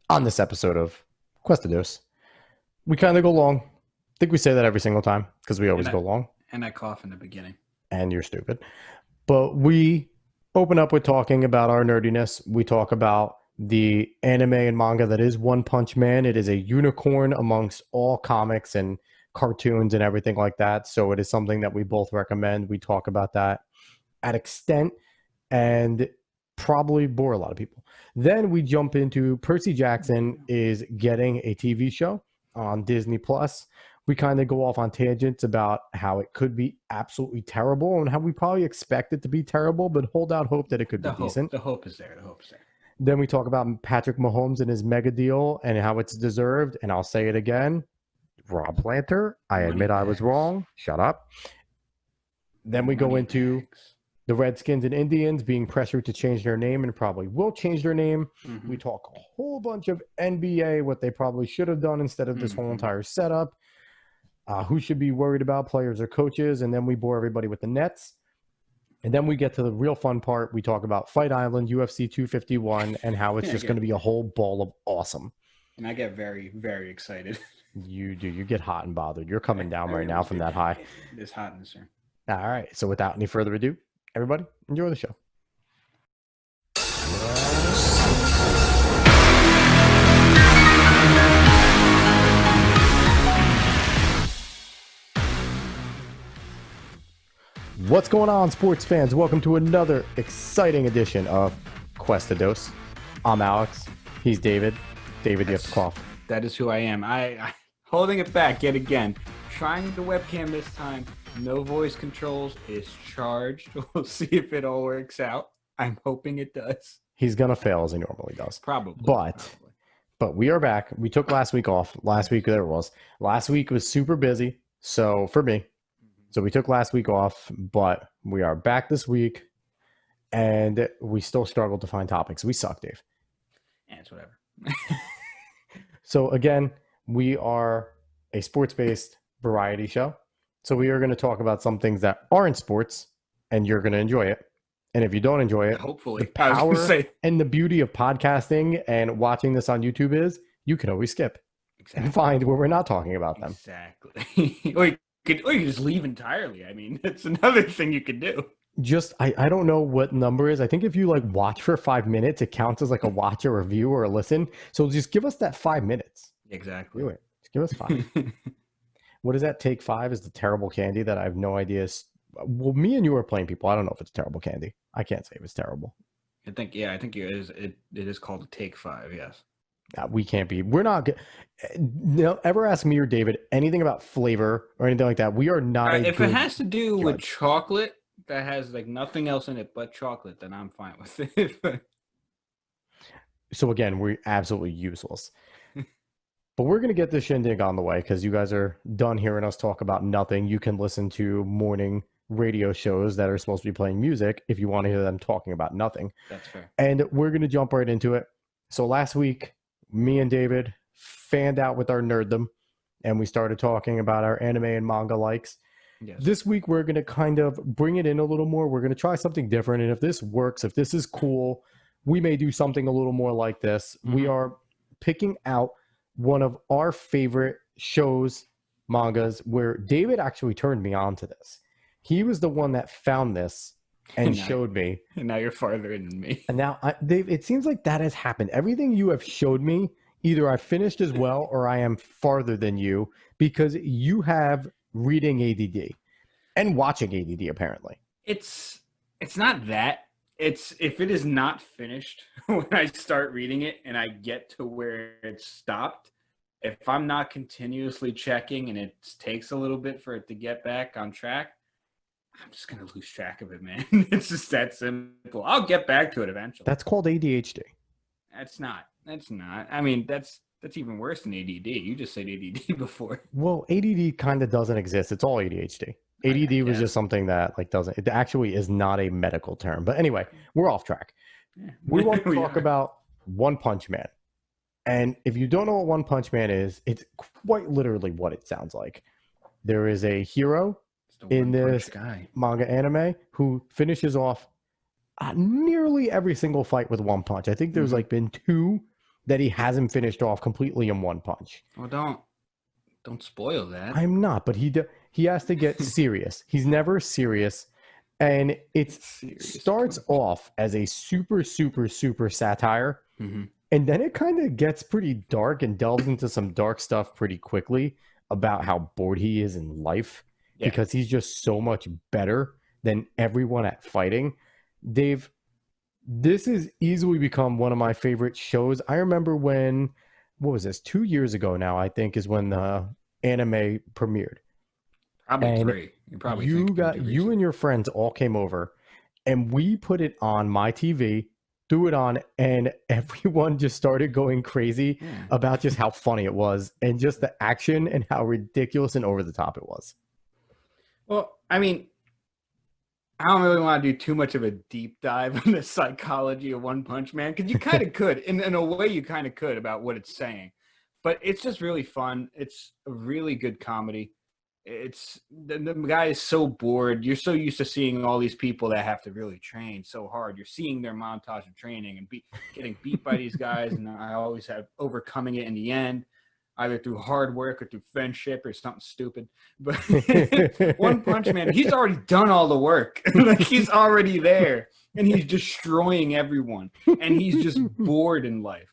On this episode of Cuesta, we kind of go long. I think we say that every single time because we always And I go long, and I cough in the beginning. and you're stupid. But we open up with talking about our nerdiness. We talk about the anime and manga that is One Punch Man. It is a unicorn amongst all comics and cartoons and everything like that. So it is something that we both recommend. We talk about that at extent and probably bore a lot of people. Then we jump into Percy Jackson is getting a TV show on Disney Plus. We kind of go off on tangents about how it could be absolutely terrible and how we probably expect it to be terrible, but hold out hope that it could be decent. The hope is there. The hope is there. Then we talk about Patrick Mahomes and his mega deal and how it's deserved. And I'll say it again, Rob Planter, I admit I was wrong. Shut up. Then we go into the Redskins and Indians being pressured to change their name and probably will change their name. Mm-hmm. We talk a whole bunch of NBA, what they probably should have done instead of this whole entire setup. Who should be worried about, players or coaches? And then we bore everybody with the Nets. And then we get to the real fun part. We talk about Fight Island, UFC 251, and how it's just going to be a whole ball of awesome. And I get very, very excited. You do. You get hot and bothered. You're coming down right now from that high. It's hot in this room. All right. So without any further ado, everybody, enjoy the show. What's going on, sports fans? Welcome to another exciting edition of Cuesta. I'm Alex. He's David. David, you have to cough. That is who I am. I holding it back yet again. Trying the webcam this time. No voice controls. It's charged. We'll see if it all works out. I'm hoping it does. He's going to fail as he normally does. Probably. But we are back. We took last week off. Last week was super busy. So for me, so we took last week off, but we are back this week, and we still struggled to find topics. We suck, Dave. Yeah, it's whatever. So again, we are a sports-based variety show. So we are going to talk about some things that aren't sports, and you're going to enjoy it. And if you don't enjoy it, hopefully, the power and the beauty of podcasting and watching this on YouTube is you can always skip and find where we're not talking about them. Exactly. or you can just leave entirely. I mean, that's another thing you could do. I don't know what number is. I think if you watch for 5 minutes, it counts as a watch, a review, or a listen. So just give us that 5 minutes. Exactly. Do it. Just give us 5. What does that take? 5 is the terrible candy that I have no idea. Well, me and you are playing people. I don't know if it's terrible candy. I can't say if it's terrible. I think it is. It is called a take 5. Yes. We can't be. We're not. Ever ask me or David anything about flavor or anything like that? We are not. If it has to do with chocolate that has nothing else in it but chocolate, then I'm fine with it. So again, we're absolutely useless. But we're going to get this shindig on the way because you guys are done hearing us talk about nothing. You can listen to morning radio shows that are supposed to be playing music if you want to hear them talking about nothing. That's fair. And we're going to jump right into it. So last week, me and David fanned out with our nerddom, and we started talking about our anime and manga likes. Yes. This week, we're going to kind of bring it in a little more. We're going to try something different. And if this works, if this is cool, we may do something a little more like this. Mm-hmm. We are picking out one of our favorite shows, mangas, where David actually turned me on to this. He was the one that found this and showed me. And now you're farther in than me. And now, Dave, it seems like that has happened. Everything you have showed me, either I finished as well or I am farther than you because you have reading ADD and watching ADD, apparently. It's not that. It's if it is not finished when I start reading it and I get to where it stopped, if I'm not continuously checking and it takes a little bit for it to get back on track, I'm just going to lose track of it, man. It's just that simple. I'll get back to it eventually. That's called ADHD. That's not. I mean, that's even worse than ADD. You just said ADD before. Well, ADD kind of doesn't exist. It's all ADHD. ADD was just something that doesn't. It actually is not a medical term. But anyway, we're off track. Yeah. We want to talk about One Punch Man. And if you don't know what One Punch Man is, it's quite literally what it sounds like. There is a hero in this manga anime who finishes off nearly every single fight with one punch. I think there's been 2 that he hasn't finished off completely in one punch. Well, don't spoil that. I'm not, but he has to get serious. He's never serious, and it starts off as a super satire, Mm-hmm. and then it kind of gets pretty dark and delves into some dark stuff pretty quickly about how bored he is in life because he's just so much better than everyone at fighting. Dave, this has easily become one of my favorite shows. I remember when, what was this, 2 years ago now, I think, is when the anime premiered. Probably And 3. you and your friends all came over, and we put it on my TV, threw it on, and everyone just started going crazy about just how funny it was and just the action and how ridiculous and over the top it was. Well, I mean, I don't really want to do too much of a deep dive in the psychology of One Punch Man, because you kind of could. In a way, you kind of could about what it's saying. But it's just really fun. It's a really good comedy. It's the guy is so bored. You're so used to seeing all these people that have to really train so hard. You're seeing their montage of training and getting beat by these guys, and I always have overcoming it in the end, either through hard work or through friendship or something stupid. But One Punch Man, he's already done all the work. Like, he's already there, and he's destroying everyone, and he's just bored in life.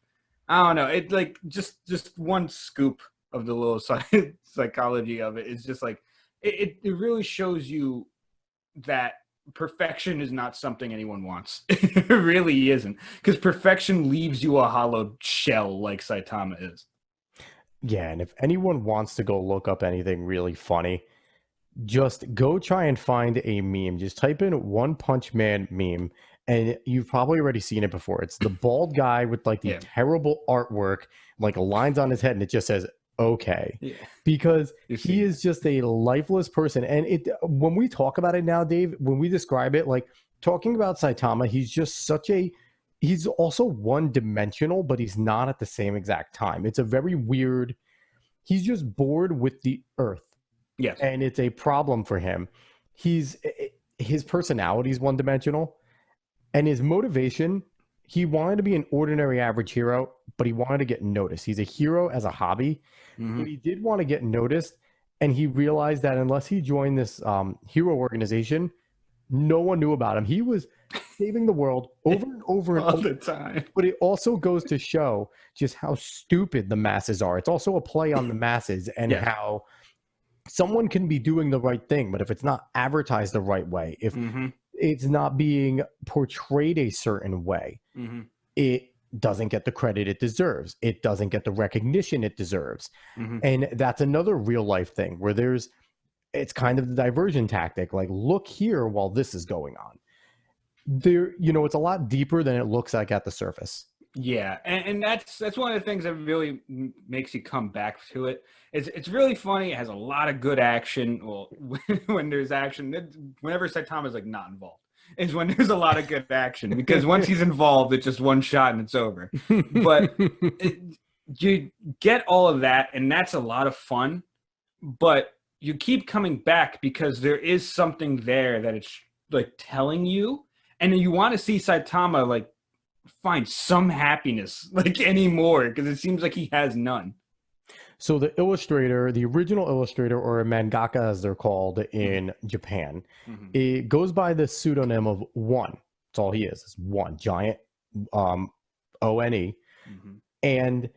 I don't know. It like just one scoop of the little psychology of it is just like it really shows you that perfection is not something anyone wants. It really isn't, because perfection leaves you a hollow shell like Saitama is. Yeah, and if anyone wants to go look up anything really funny, just go try and find a meme. Just type in One Punch Man meme, and you've probably already seen it before. It's the bald guy with like the terrible artwork, like lines on his head, and it just says okay. Yeah. Because he is just a lifeless person. And it when we talk about it now, Dave, when we describe it, like talking about Saitama, he's just he's also one-dimensional, but he's not at the same exact time. It's a very weird, he's just bored with the earth. Yes. And it's a problem for him. His personality is one-dimensional, and his motivation, he wanted to be an ordinary average hero, but he wanted to get noticed. He's a hero as a hobby, but he did want to get noticed, and he realized that unless he joined this hero organization, no one knew about him. He was saving the world over and over and all over the time. But it also goes to show just how stupid the masses are. It's also a play on the masses and how someone can be doing the right thing, but if it's not advertised the right way, if it's not being portrayed a certain way, it doesn't get the credit it deserves. It doesn't get the recognition it deserves. And that's another real life thing where it's kind of the diversion tactic. Like, look here while this is going on. It's a lot deeper than it looks like at the surface. Yeah, and that's one of the things that really makes you come back to it. It's really funny. It has a lot of good action. Well, when there's action, whenever Saitama's like not involved, is when there's a lot of good action, because once he's involved, it's just one shot and it's over. But you get all of that, and that's a lot of fun. But you keep coming back because there is something there that it's like telling you, and you want to see Saitama like find some happiness like anymore, because it seems like he has none. So the original illustrator, or a mangaka as they're called in Japan, it goes by the pseudonym of One. That's all he is. It's One, giant ONE. And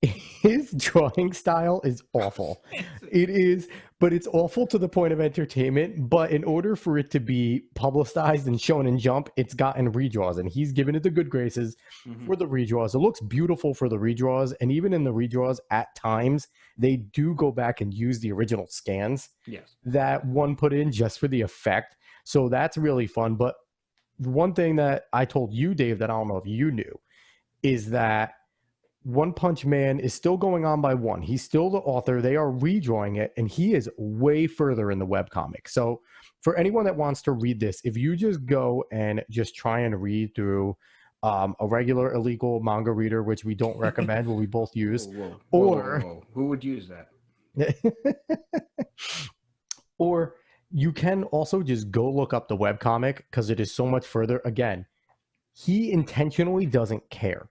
his drawing style is awful. It is, but it's awful to the point of entertainment. But in order for it to be publicized and shown in Jump, it's gotten redraws, and he's given it the good graces for the redraws. It looks beautiful for the redraws, and even in the redraws, at times they do go back and use the original scans that One put in just for the effect. So that's really fun. But one thing that I told you, Dave, that I don't know if you knew, is that One Punch Man is still going on by One. He's still the author. They are redrawing it, and he is way further in the webcomic. So for anyone that wants to read this, if you just go and just try and read through a regular illegal manga reader, which we don't recommend, what we both use, whoa. Who would use that? Or you can also just go look up the webcomic, because it is so much further. Again, he intentionally doesn't care.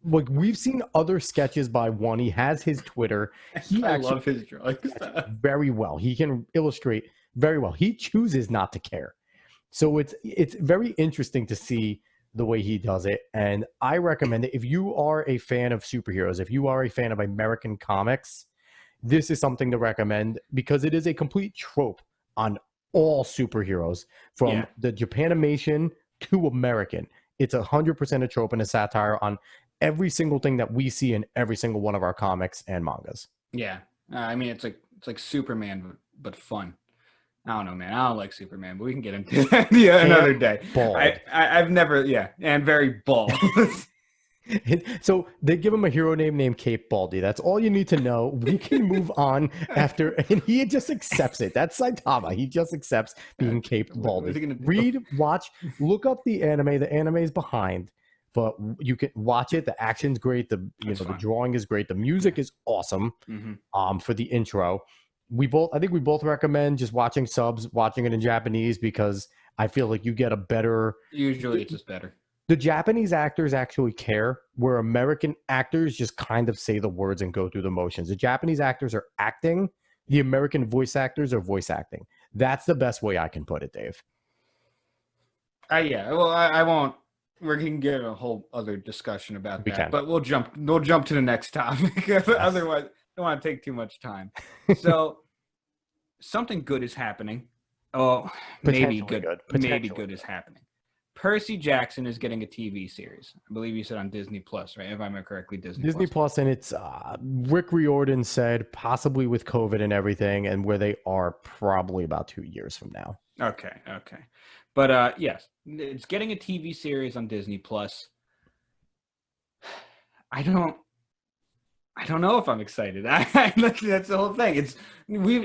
like we've seen other sketches by one. He has his Twitter. I love his drawing stuff very well. He can illustrate very well. He chooses not to care. So it's very interesting to see the way he does it. And I recommend it. If you are a fan of superheroes, if you are a fan of American comics, this is something to recommend because it is a complete trope on all superheroes from the Japanimation to American. It's 100% a trope and a satire on every single thing that we see in every single one of our comics and mangas. Yeah. I mean, it's like Superman, but fun. I don't know, man. I don't like Superman, but we can get into that another day. I've never, and very bald. So they give him a hero name named Cape Baldy. That's all you need to know. We can move on after, and he just accepts it. That's Saitama. He just accepts being Cape Baldy. Read, watch, look up the anime. The anime is behind, but you can watch it. The action's great. The drawing is great. The music is awesome. For the intro. I think we both recommend just watching subs, watching it in Japanese because I feel like you get a better. Usually it's just better. The Japanese actors actually care, where American actors just kind of say the words and go through the motions. The Japanese actors are acting. The American voice actors are voice acting. That's the best way I can put it, Dave. Well, I won't. We can get a whole other discussion about that, but we'll jump to the next topic. Otherwise, I don't want to take too much time. So, something good is happening. Oh, maybe good. Maybe good is happening. Percy Jackson is getting a TV series. I believe you said on Disney Plus, right? If I remember correctly, Disney Plus, and it's Rick Riordan said possibly with COVID and everything, and where they are probably about 2 years from now. Okay. But yes, it's getting a TV series on Disney Plus. I don't know if I'm excited. That's the whole thing.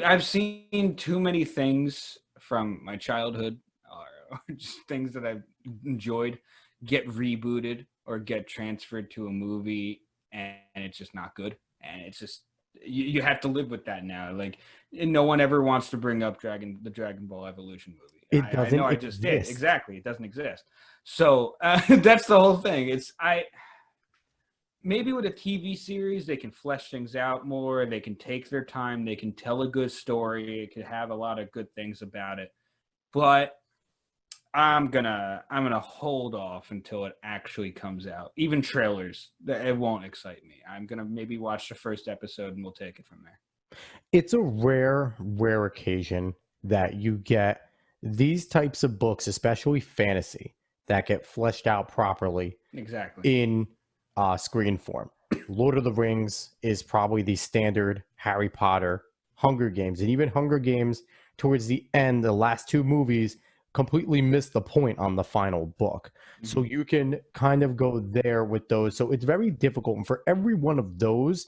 I've seen too many things from my childhood, or just things that I've enjoyed, get rebooted or get transferred to a movie, and it's just not good. And it's just you have to live with that now. Like, no one ever wants to bring up the Dragon Ball Evolution movie. I know I just did. Exactly, it doesn't exist. So that's the whole thing. Maybe with a TV series, they can flesh things out more. They can take their time. They can tell a good story. It could have a lot of good things about it. But I'm gonna hold off until it actually comes out. Even trailers, it won't excite me. I'm gonna maybe watch the first episode and we'll take it from there. It's a rare occasion that you get these types of books, especially fantasy, that get fleshed out properly. Exactly. In screen form. Lord of the Rings is probably the standard. Harry Potter, Hunger Games, and even Hunger Games towards the end, the last two movies completely missed the point on the final book. So you can kind of go there with those. So it's very difficult. And for every one of those,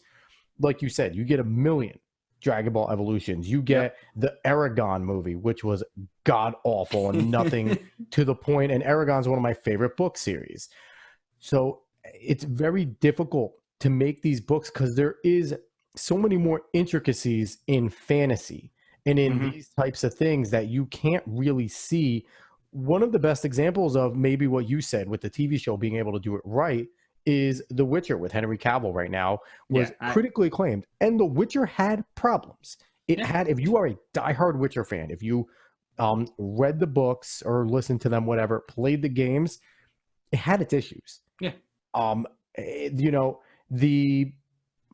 like you said, you get a million Dragon Ball Evolutions. You get the Aragon movie, which was god awful and nothing to the point. And Aragon's one of my favorite book series. So it's very difficult to make these books because there is so many more intricacies in fantasy and in these types of things that you can't really see. One of the best examples of maybe what you said with the TV show being able to do it right is The Witcher with Henry Cavill right now was critically acclaimed. And The Witcher had problems. It had, if you are a diehard Witcher fan, if you read the books or listened to them, whatever, played the games, it had its issues. Yeah.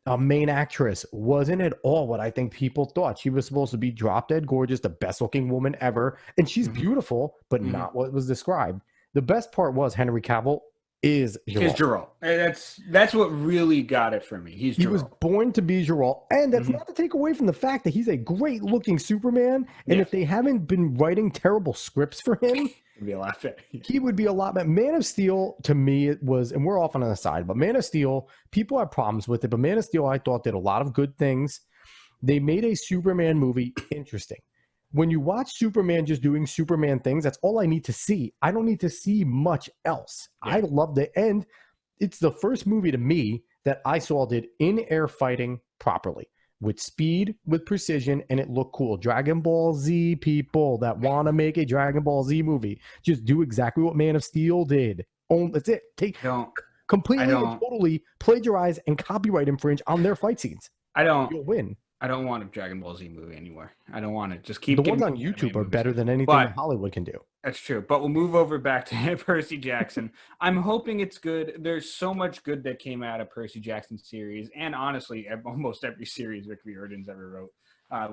The main actress wasn't at all what I think people thought. She was supposed to be drop dead gorgeous, the best looking woman ever, and she's beautiful, but not what was described. The best part was Henry Cavill is Geralt. That's what really got it for me. He was born to be Geralt, and that's not to take away from the fact that he's a great looking Superman. And if they haven't been writing terrible scripts for him, it'd be a lot better. He would be a lot better. Man of Steel, to me, it was, and we're off on the side, but Man of Steel, people have problems with it, but Man of Steel, I thought, did a lot of good things. They made a Superman movie interesting. When you watch Superman just doing Superman things, that's all I need to see. I don't need to see much else. Yeah. I love the end. It's the first movie to me that I saw did in-air fighting properly, with speed, with precision, and it looked cool. Dragon Ball Z people that want to make a Dragon Ball Z movie, just do exactly what Man of Steel did. That's it. completely and totally plagiarize and copyright infringe on their fight scenes. You'll win. I don't want a Dragon Ball Z movie anymore. I don't want it. Just keep the ones on YouTube are better than anything that Hollywood can do. That's true. But we'll move over back to Percy Jackson. I'm hoping it's good. There's so much good that came out of Percy Jackson series, and honestly, almost every series Rick Riordan's ever wrote,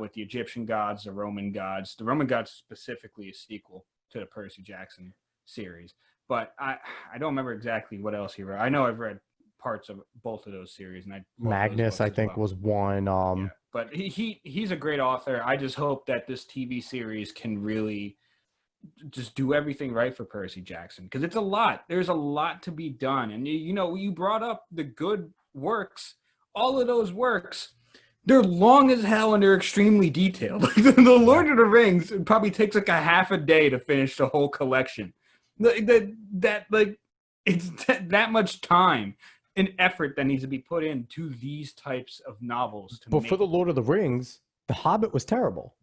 with the Egyptian gods, the Roman gods. The Roman gods specifically a sequel to the Percy Jackson series. But I don't remember exactly what else he wrote. I know I've read parts of both of those series, and Magnus, I think, was one. Yeah. But he's a great author. I just hope that this TV series can really just do everything right for Percy Jackson, because it's a lot. There's a lot to be done. And you brought up the good works. All of those works, they're long as hell and they're extremely detailed. The Lord of the Rings, it probably takes like a half a day to finish the whole collection. It's that much time and effort that needs to be put into these types of novels. But for the Lord of the Rings, The Hobbit was terrible.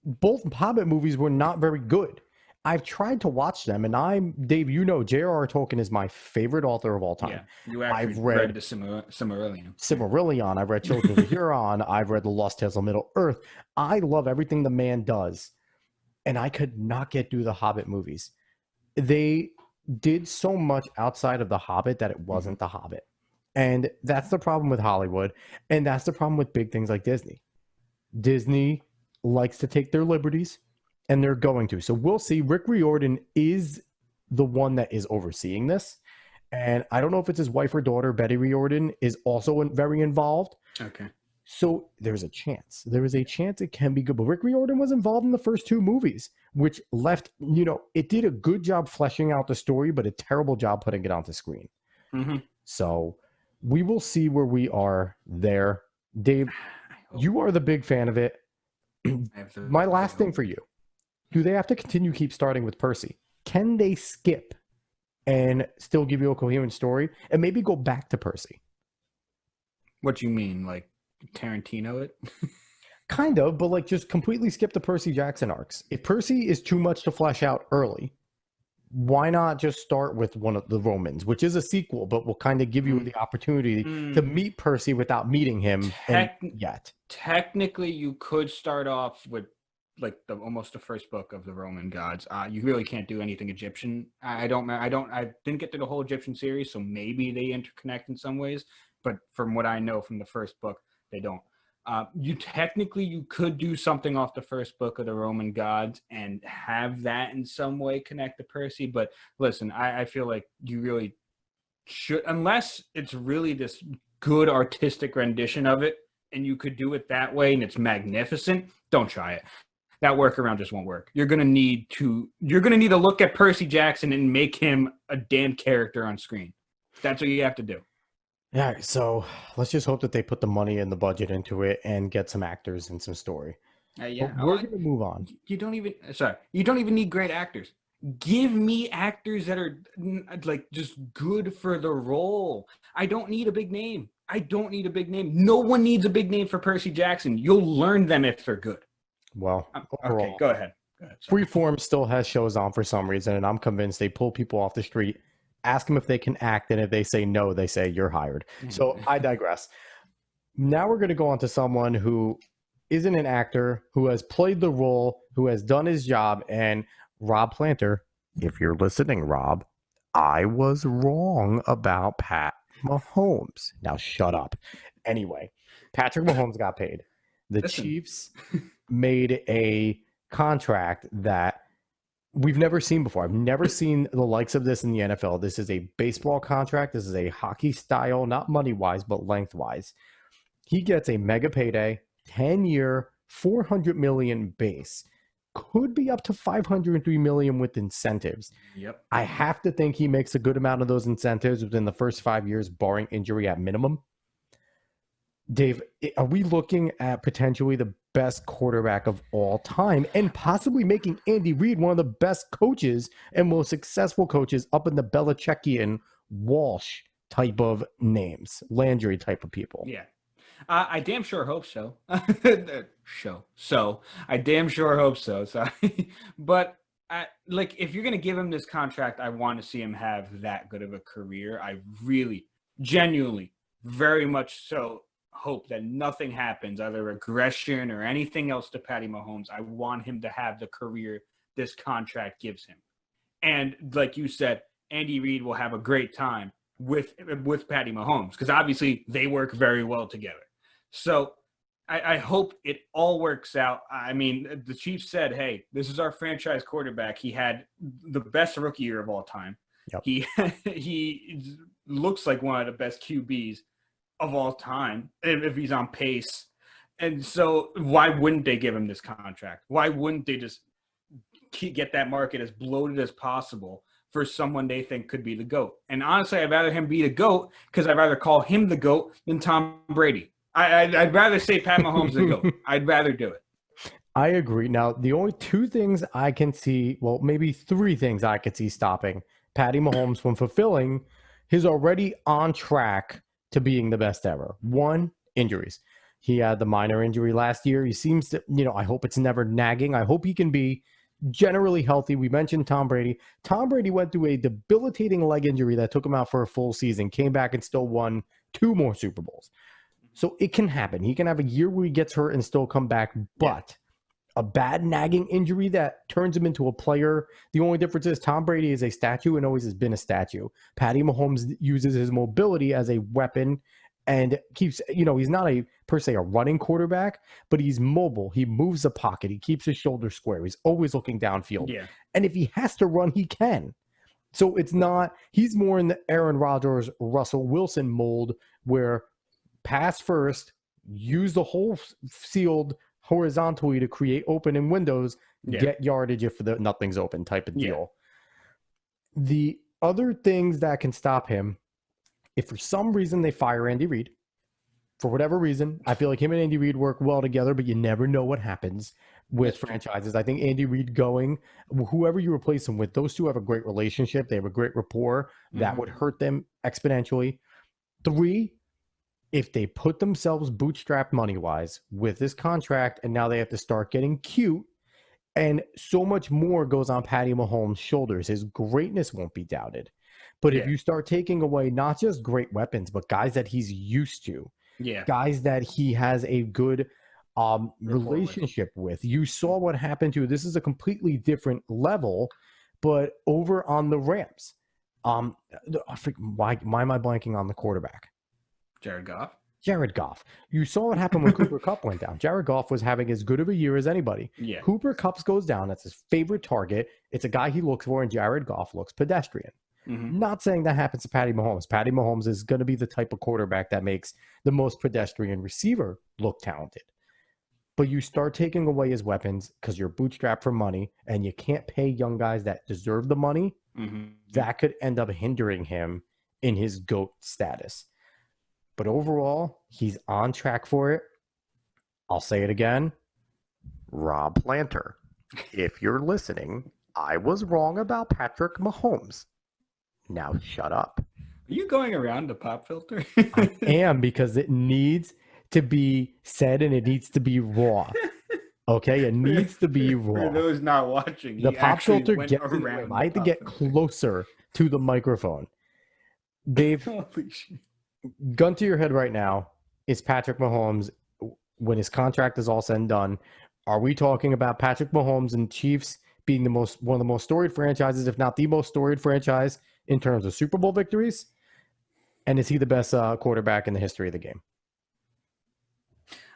Both Hobbit movies were not very good. I've tried to watch them, and Dave, J.R.R. Tolkien is my favorite author of all time. Yeah, you actually read the Silmarillion. Silmarillion. I've read Children of Huron. I've read The Lost Tales of Middle-earth. I love everything the man does, and I could not get through the Hobbit movies. They did so much outside of The Hobbit that it wasn't The Hobbit. And that's the problem with Hollywood, and that's the problem with big things like Disney. Disney likes to take their liberties, and they're going to. So we'll see. Rick Riordan is the one that is overseeing this, and I don't know if it's his wife or daughter, Betty Riordan, is also very involved. Okay. So there's a chance. There is a chance it can be good. But Rick Riordan was involved in the first two movies, which left, it did a good job fleshing out the story, but a terrible job putting it onto screen. Mm-hmm. So we will see where we are there. Dave, you are the big fan of it. My last thing for you. Do they have to keep starting with Percy? Can they skip and still give you a coherent story and maybe go back to Percy? What do you mean? Like Tarantino it? Kind of, but like just completely skip the Percy Jackson arcs. If Percy is too much to flesh out early, why not just start with one of the Romans, which is a sequel, but will kind of give you the opportunity to meet Percy without meeting him yet. Technically, you could start off with like almost the first book of the Roman gods. You really can't do anything Egyptian. I didn't get to the whole Egyptian series, so maybe they interconnect in some ways. But from what I know from the first book, they don't. You could do something off the first book of the Roman gods and have that in some way connect to Percy. But listen, I feel like you really should, unless it's really this good artistic rendition of it and you could do it that way and it's magnificent, don't try it. That workaround just won't work. You're gonna need to look at Percy Jackson and make him a damn character on screen. That's what you have to do. Yeah, so let's just hope that they put the money and the budget into it and get some actors and some story. Yeah, we're going to move on. You don't even need great actors. Give me actors that are like just good for the role. I don't need a big name. No one needs a big name for Percy Jackson. You'll learn them if they're good. Well, overall, okay, go ahead. Freeform still has shows on for some reason, and I'm convinced they pull people off the street, ask them if they can act, and if they say no, they say you're hired. So I digress. Now we're going to go on to someone who isn't an actor, who has played the role, who has done his job, and Rob Planter, if you're listening, Rob, I was wrong about Pat Mahomes. Now shut up. Anyway, Patrick Mahomes got paid. The Chiefs made a contract that we've never seen before. I've never seen the likes of this in the NFL. This is a baseball contract. This is a hockey style, not money-wise, but lengthwise. He gets a mega payday, 10-year, $400 million base. Could be up to $503 million with incentives. Yep. I have to think he makes a good amount of those incentives within the first 5 years, barring injury at minimum. Dave, are we looking at potentially the best quarterback of all time and possibly making Andy Reid one of the best coaches and most successful coaches up in the Belichickian Walsh type of names, Landry type of people? Yeah. I damn sure hope so. I damn sure hope so. Sorry. But if you're going to give him this contract, I want to see him have that good of a career. I really, genuinely, very much so, hope that nothing happens, either aggression or anything else to Patty Mahomes. I want him to have the career this contract gives him. And like you said, Andy Reid will have a great time with Patty Mahomes because obviously they work very well together. So I hope it all works out. I mean, the Chiefs said, hey, this is our franchise quarterback. He had the best rookie year of all time. Yep. He looks like one of the best QBs of all time if he's on pace. And so why wouldn't they give him this contract? Why wouldn't they just get that market as bloated as possible for someone they think could be the GOAT? And honestly, I'd rather him be the GOAT because I'd rather call him the GOAT than Tom Brady. I'd rather say Pat Mahomes the GOAT. I'd rather do it. I agree. Now, the only two things I can see, well, maybe three things I could see stopping Patty Mahomes from fulfilling his already on track to being the best ever. One, injuries. He had the minor injury last year. He seems to, I hope it's never nagging. I hope he can be generally healthy. We mentioned Tom Brady. Tom Brady went through a debilitating leg injury that took him out for a full season, came back and still won 2 more Super Bowls. So it can happen. He can have a year where he gets hurt and still come back, but a bad nagging injury that turns him into a player. The only difference is Tom Brady is a statue and always has been a statue. Patty Mahomes uses his mobility as a weapon and keeps, he's not per se a running quarterback, but he's mobile. He moves the pocket. He keeps his shoulders square. He's always looking downfield. Yeah. And if he has to run, he can. So he's more in the Aaron Rodgers, Russell Wilson mold where pass first, use the whole field horizontally to create opening windows, get yardage if nothing's open type of deal. The other things that can stop him, if for some reason they fire Andy Reid, for whatever reason, I feel like him and Andy Reid work well together, but you never know what happens with franchises. I think Andy Reid going, whoever you replace him with, those two have a great relationship. They have a great rapport. That would hurt them exponentially. 3, if they put themselves bootstrapped money-wise with this contract and now they have to start getting cute and so much more goes on Patty Mahomes' shoulders, his greatness won't be doubted. But if you start taking away not just great weapons, but guys that he's used to, guys that he has a good relationship with. You saw what happened to, this is a completely different level, but over on the Rams. Why am I blanking on the quarterback? Jared Goff. You saw what happened when Cooper Kupp went down. Jared Goff was having as good of a year as anybody. Yeah. Cooper Kupp goes down. That's his favorite target. It's a guy he looks for, and Jared Goff looks pedestrian. Not saying that happens to Patty Mahomes. Patty Mahomes is going to be the type of quarterback that makes the most pedestrian receiver look talented. But you start taking away his weapons because you're bootstrapped for money, and you can't pay young guys that deserve the money. That could end up hindering him in his GOAT status. But overall, he's on track for it. I'll say it again. Rob Planter, if you're listening, I was wrong about Patrick Mahomes. Now shut up. Are you going around the pop filter? I am, because it needs to be said and it needs to be raw. Okay? It needs to be raw. For those not watching, the pop filter gets around. I had to get closer to the microphone. Dave, gun to your head right now, is Patrick Mahomes, when his contract is all said and done, are we talking about Patrick Mahomes and Chiefs being one of the most storied franchises, if not the most storied franchise in terms of Super Bowl victories? And is he the best quarterback in the history of the game?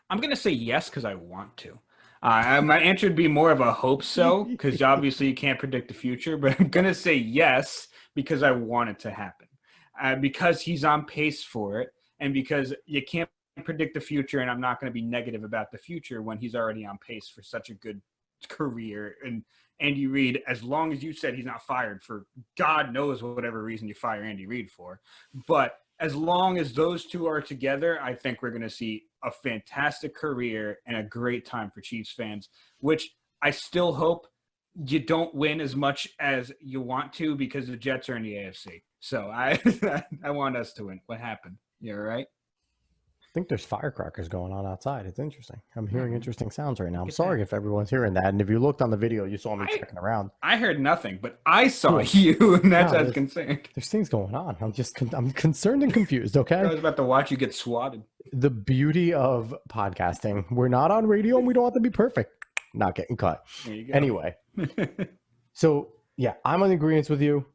I'm going to say yes because I want to. My answer would be more of a hope so, because obviously you can't predict the future, but I'm going to say yes because I want it to happen. Because he's on pace for it, and because you can't predict the future, and I'm not going to be negative about the future when he's already on pace for such a good career. And Andy Reid, as long as you said he's not fired for God knows whatever reason you fire Andy Reid for, but as long as those two are together, I think we're going to see a fantastic career and a great time for Chiefs fans, which I still hope you don't win as much as you want to because the Jets are in the AFC. So I want us to win. What happened? You all right? think there's firecrackers going on outside. It's interesting. I'm hearing interesting sounds right now. I'm Look at sorry that. if everyone's hearing that. And if you looked on the video, you saw me checking around. I heard nothing, but I saw Good. you, and that's No, I was concerned. There's things going on. I'm concerned and confused. I Okay. was about to watch you get swatted. The beauty of podcasting. We're not on radio and we don't have to be perfect. Not getting cut. There you go. Anyway. So yeah, I'm in agreement with you.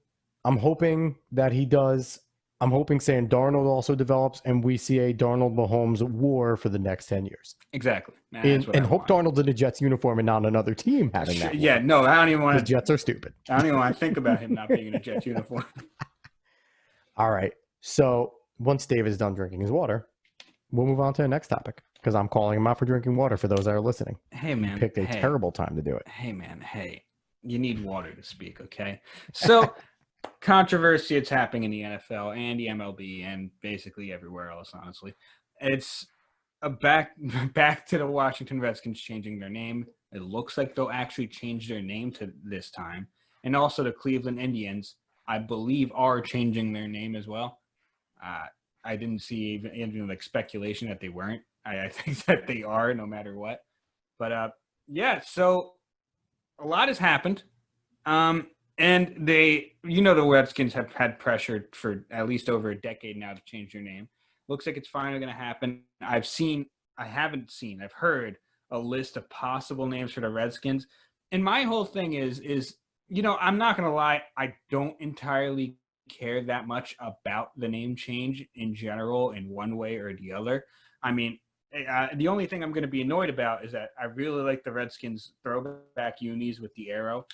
I'm hoping that he does. I'm hoping Sam Darnold also develops and we see a Darnold Mahomes war for the next 10 years. Exactly. And hope Darnold's in a Jets uniform and not another team having that. Yeah, no, I don't even want to. The Jets are stupid. I don't even want to think about him not being in a Jets uniform. All right. So once Dave is done drinking his water, we'll move on to the next topic because I'm calling him out for drinking water for those that are listening. Hey, man. He picked a terrible time to do it. Hey, man. Hey, you need water to speak, okay? So controversy it's happening in the NFL and the MLB and basically everywhere else, honestly. It's back to the Washington Redskins changing their name. It looks like they'll actually change their name to this time. And also the Cleveland Indians, I believe, are changing their name as well. I didn't see even like speculation that they weren't. I think that they are no matter what. But yeah, so a lot has happened. And the Redskins have had pressure for at least over a decade now to change their name. Looks like it's finally going to happen. I've heard a list of possible names for the Redskins. And my whole thing is, I'm not going to lie, I don't entirely care that much about the name change in general in one way or the other. I mean, the only thing I'm going to be annoyed about is that I really like the Redskins throwback unis with the arrow.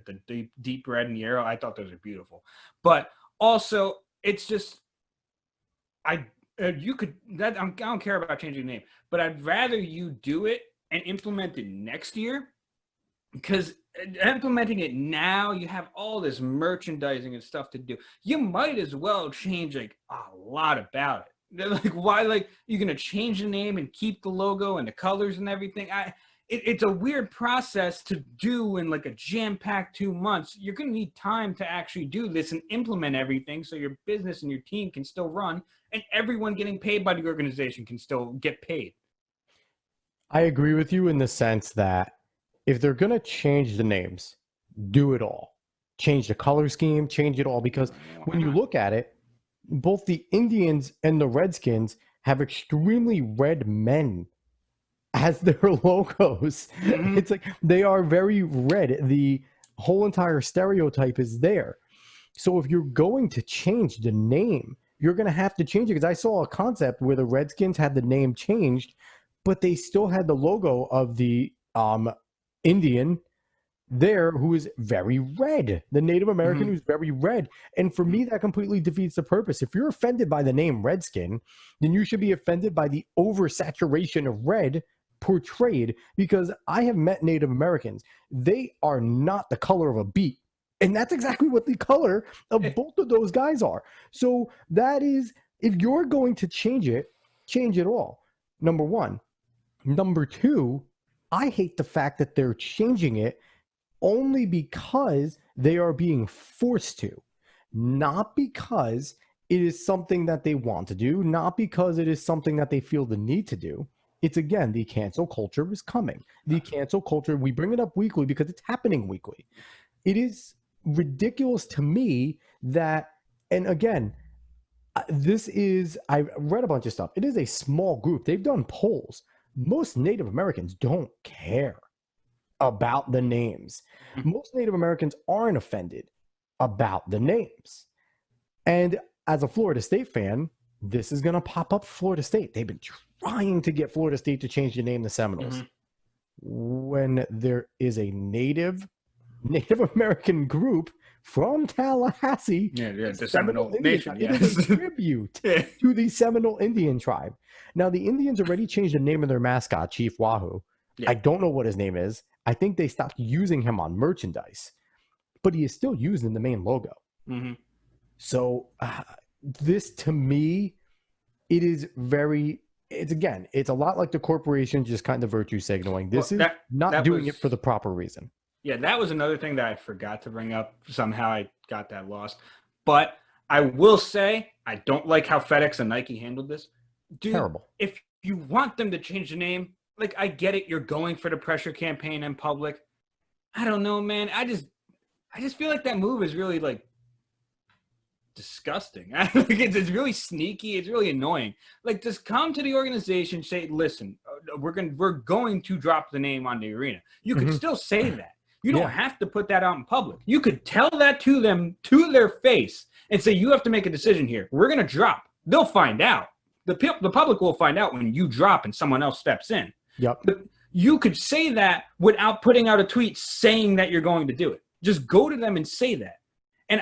The deep red and the arrow, I thought those are beautiful. But also, it's just I don't care about changing the name, but I'd rather you do it and implement it next year, because implementing it now, you have all this merchandising and stuff to do. You might as well change like a lot about it. They're like, why? Like, you're gonna change the name and keep the logo and the colors and everything. It's a weird process to do in like a jam-packed 2 months. You're going to need time to actually do this and implement everything so your business and your team can still run and everyone getting paid by the organization can still get paid. I agree with you in the sense that if they're going to change the names, do it all. Change the color scheme, change it all, because when you look at it, both the Indians and the Redskins have extremely red men as their logos. Mm-hmm. It's like they are very red. The whole entire stereotype is there. So if you're going to change the name, you're going to have to change it, because I saw a concept where the Redskins had the name changed, but they still had the logo of the Indian there who is very red, the Native American who's very red. And for me, that completely defeats the purpose. If you're offended by the name Redskin, then you should be offended by the oversaturation of red portrayed, because I have met Native Americans. They are not the color of a beet. And that's exactly what the color of both of those guys are. So that is, if you're going to change it all. Number one. Number two, I hate the fact that they're changing it only because they are being forced to, not because it is something that they want to do, not because it is something that they feel the need to do. It's, again, the cancel culture is coming. The cancel culture, we bring it up weekly because it's happening weekly. It is ridiculous to me that, and again, I read a bunch of stuff. It is a small group. They've done polls. Most Native Americans don't care about the names. Most Native Americans aren't offended about the names. And as a Florida State fan, this is going to pop up Florida State. They've been trying to get Florida State to change the name the Seminoles. When there is a Native American group from Tallahassee, the Seminole Nation. It is a tribute to the Seminole Indian tribe. Now, the Indians already changed the name of their mascot, Chief Wahoo. Yeah. I don't know what his name is. I think they stopped using him on merchandise, but he is still used in the main logo. So this, to me, it's a lot like the corporation just kind of virtue signaling. This is not doing it for the proper reason. Yeah, that was another thing that I forgot to bring up. Somehow I got that lost. But I will say, I don't like how FedEx and Nike handled this. Dude, Terrible. if you want them to change the name, like, I get it. You're going for the pressure campaign in public. I don't know, man. I just feel like that move is really like disgusting. It's really sneaky. It's really annoying. Like, just come to the organization, say, listen, we're going to drop the name on the arena. You could still say that. You don't have to put that out in public. You could tell that to them, to their face, and say, you have to make a decision here. We're going to drop. They'll find out. The public will find out when you drop and someone else steps in. Yep. But you could say that without putting out a tweet saying that you're going to do it. Just go to them and say that. And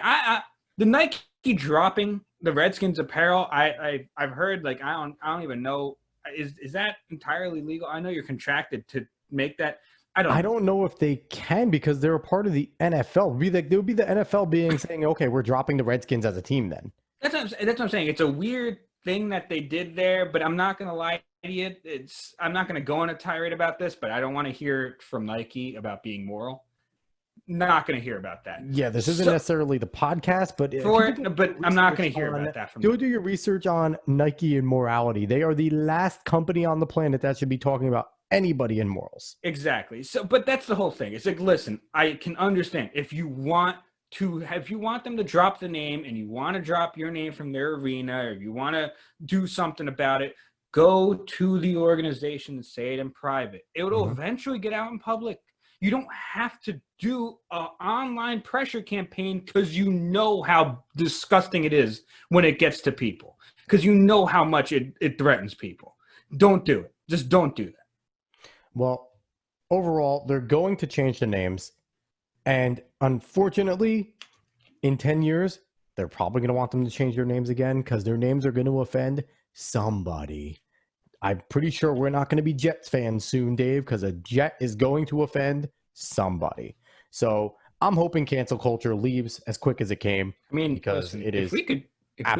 the Nike dropping the Redskins apparel, I've heard, like, I don't even know, is that entirely legal? I know you're contracted to make that. I don't know if they can, because they're a part of the NFL. There would be the NFL saying, okay, we're dropping the Redskins as a team then. That's what I'm saying. It's a weird thing that they did there, but I'm not going to lie to you. I'm not going to go on a tirade about this, but I don't want to hear from Nike about being moral. Not going to hear about that. Yeah, this isn't necessarily the podcast, but I'm not going to hear about that from Go do your research on Nike and morality. They are the last company on the planet that should be talking about anybody in morals. Exactly. So, but that's the whole thing. It's like, listen, I can understand if you want them to drop the name and you want to drop your name from their arena, or you want to do something about it, go to the organization and say it in private. It will eventually get out in public. You don't have to do an online pressure campaign, because you know how disgusting it is when it gets to people, because you know how much it threatens people. Don't do it. Just don't do that. Well, overall, they're going to change the names. And unfortunately, in 10 years, they're probably going to want them to change their names again, because their names are going to offend somebody. I'm pretty sure we're not going to be Jets fans soon, Dave, because a Jet is going to offend somebody. So I'm hoping cancel culture leaves as quick as it came. I mean, because listen, it is if we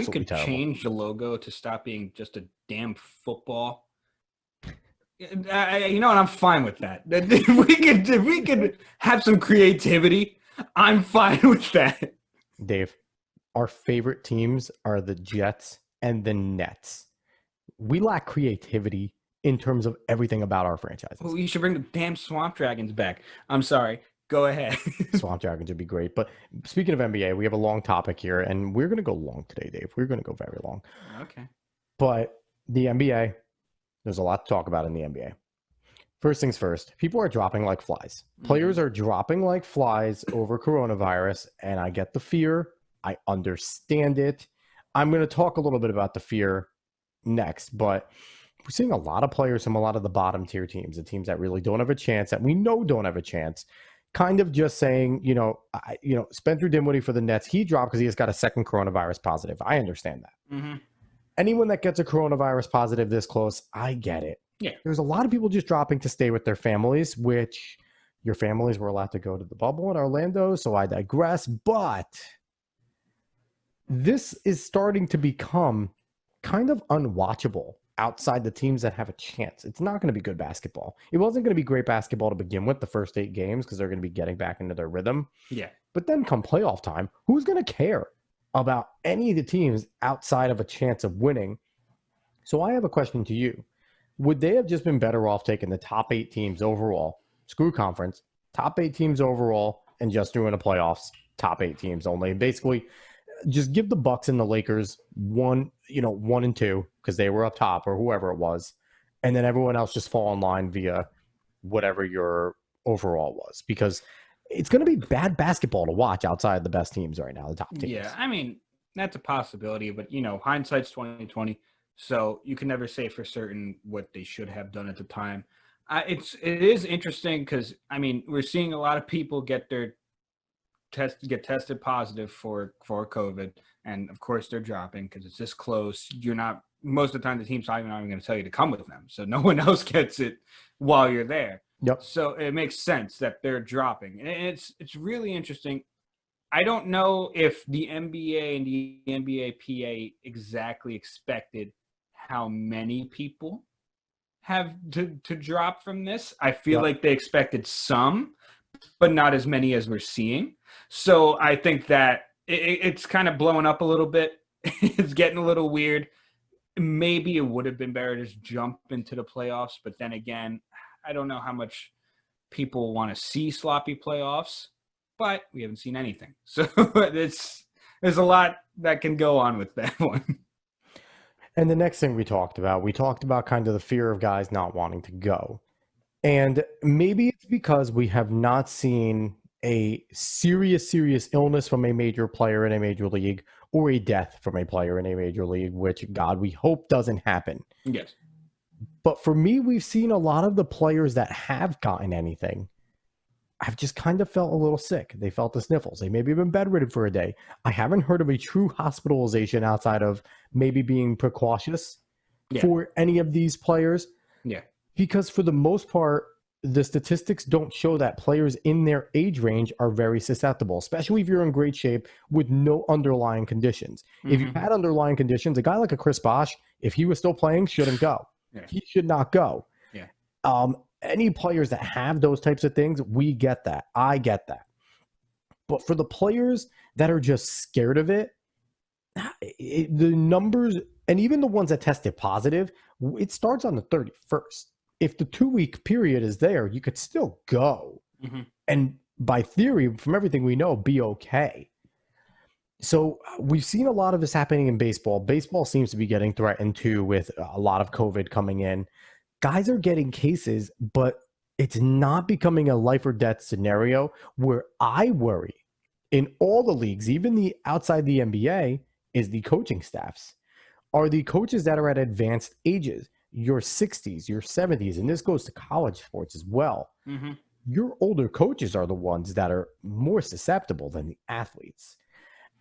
could terrible. change the logo to stop being just a damn football, you know what? I'm fine with that. If we could have some creativity, I'm fine with that. Dave, our favorite teams are the Jets and the Nets. We lack creativity in terms of everything about our franchises. Well, you should bring the damn Swamp Dragons back. I'm sorry. Go ahead. Swamp Dragons would be great. But speaking of NBA, we have a long topic here, and we're going to go long today, Dave. We're going to go very long. Okay. But the NBA, there's a lot to talk about in the NBA. First things first, people are dropping like flies. Players are dropping like flies over coronavirus, and I get the fear. I understand it. I'm going to talk a little bit about the fear next, but we're seeing a lot of players from a lot of the bottom tier teams, the teams that really don't have a chance, that we know don't have a chance, kind of just saying, Spencer Dinwiddie for the Nets, he dropped because he has got a second coronavirus positive. I understand that. Anyone that gets a coronavirus positive this close, I get it. Yeah. There's a lot of people just dropping to stay with their families, which your families were allowed to go to the bubble in Orlando, so I digress. But this is starting to become kind of unwatchable outside the teams that have a chance. It's not going to be good basketball. It wasn't going to be great basketball to begin with the first 8 games, because they're going to be getting back into their rhythm. Yeah. But then come playoff time, who's going to care about any of the teams outside of a chance of winning? So I have a question to you. Would they have just been better off taking the top 8 teams overall, screw conference, top 8 teams overall, and just doing a playoffs, top 8 teams only? Basically, just give the Bucks and the Lakers 1 and 2, because they were up top, or whoever it was, and then everyone else just fall in line via whatever your overall was, because it's going to be bad basketball to watch outside the best teams right now, the top teams. Yeah, I mean, that's a possibility, but hindsight's 2020, so you can never say for certain what they should have done at the time. It is interesting because, I mean, we're seeing a lot of people get tested positive for COVID, and of course they're dropping because it's this close. Most of the time the team's not even going to tell you to come with them, so no one else gets it while you're there. Yep. So it makes sense that they're dropping, and it's really interesting. I don't know if the NBA and the NBA PA exactly expected how many people have to drop from this. I feel like they expected some, but not as many as we're seeing. So I think that it's kind of blowing up a little bit. It's getting a little weird. maybe it would have been better to just jump into the playoffs. But then again, I don't know how much people want to see sloppy playoffs, but we haven't seen anything. So there's a lot that can go on with that one. And the next thing we talked about kind of the fear of guys not wanting to go. And maybe it's because we have not seen a serious illness from a major player in a major league or a death from a player in a major league, which, God, we hope doesn't happen. Yes. But for me, we've seen a lot of the players that have gotten anything have just kind of felt a little sick. They felt the sniffles. They maybe have been bedridden for a day. I haven't heard of a true hospitalization outside of maybe being precautious for any of these players. Yeah. Because for the most part, the statistics don't show that players in their age range are very susceptible, especially if you're in great shape with no underlying conditions. Mm-hmm. If you had underlying conditions, a guy like a Chris Bosh, if he was still playing, shouldn't go. Yeah. He should not go. Yeah. Any players that have those types of things, we get that. I get that. But for the players that are just scared of it, the numbers, and even the ones that tested positive, it starts on the 31st. If the 2-week period is there, you could still go. Mm-hmm. And by theory, from everything we know, be okay. So we've seen a lot of this happening in baseball. Baseball seems to be getting threatened too with a lot of COVID coming in. Guys are getting cases, but it's not becoming a life or death scenario where I worry in all the leagues, even the outside the NBA, is the coaching staffs. Are the coaches that are at advanced ages, your 60s, your 70s, and this goes to college sports as well. Mm-hmm. Your older coaches are the ones that are more susceptible than the athletes.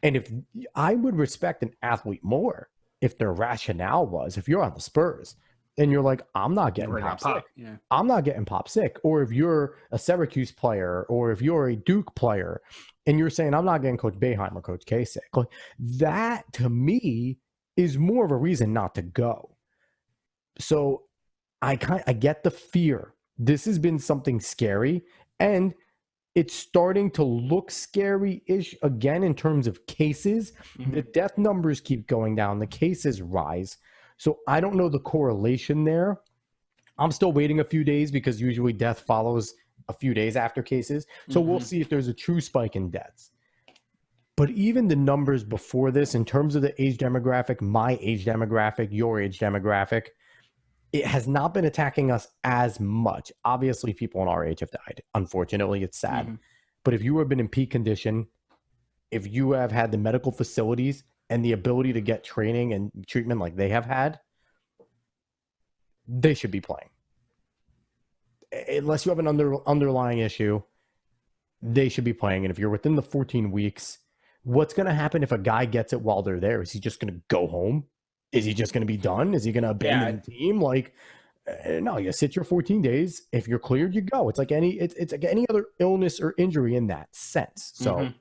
And if I would respect an athlete more if their rationale was, if you're on the Spurs and you're like, I'm not getting pop sick. Yeah. I'm not getting pop sick. Or if you're a Syracuse player or if you're a Duke player and you're saying, I'm not getting Coach Boeheim or Coach K sick. Like, that to me is more of a reason not to go. So I get the fear. This has been something scary, and it's starting to look scary-ish again in terms of cases. Mm-hmm. The death numbers keep going down. The cases rise. So I don't know the correlation there. I'm still waiting a few days because usually death follows a few days after cases. So we'll see if there's a true spike in deaths. But even the numbers before this, in terms of the age demographic, my age demographic, your age demographic, it has not been attacking us as much. Obviously, people in our age have died. Unfortunately, it's sad. Mm-hmm. But if you have been in peak condition, if you have had the medical facilities and the ability to get training and treatment like they have had, they should be playing. Unless you have an underlying issue, they should be playing. And if you're within the 14 weeks, what's going to happen if a guy gets it while they're there? Is he just going to go home? Is he just going to be done? Is he going to abandon the team? Like, no, you sit your 14 days. If you're cleared, you go. It's like it's like any other illness or injury in that sense. So,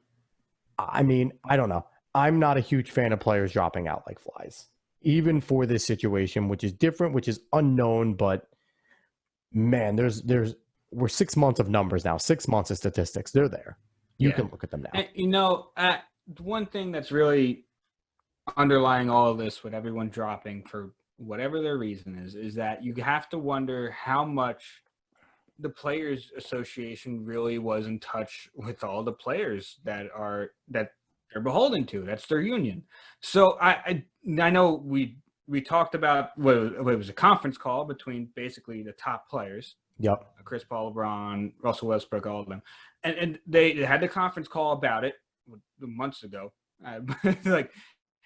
I mean, I don't know. I'm not a huge fan of players dropping out like flies, even for this situation, which is different, which is unknown. But man, we're 6 months of numbers now, 6 months of statistics. They're there. You can look at them now. And, one thing that's really underlying all of this with everyone dropping for whatever their reason is that you have to wonder how much the Players Association really was in touch with all the players that they're beholden to. That's their union. So I know we talked about what it was a conference call between basically the top players. Yep. Chris Paul, LeBron, Russell Westbrook, all of them. And they had the conference call about it months ago.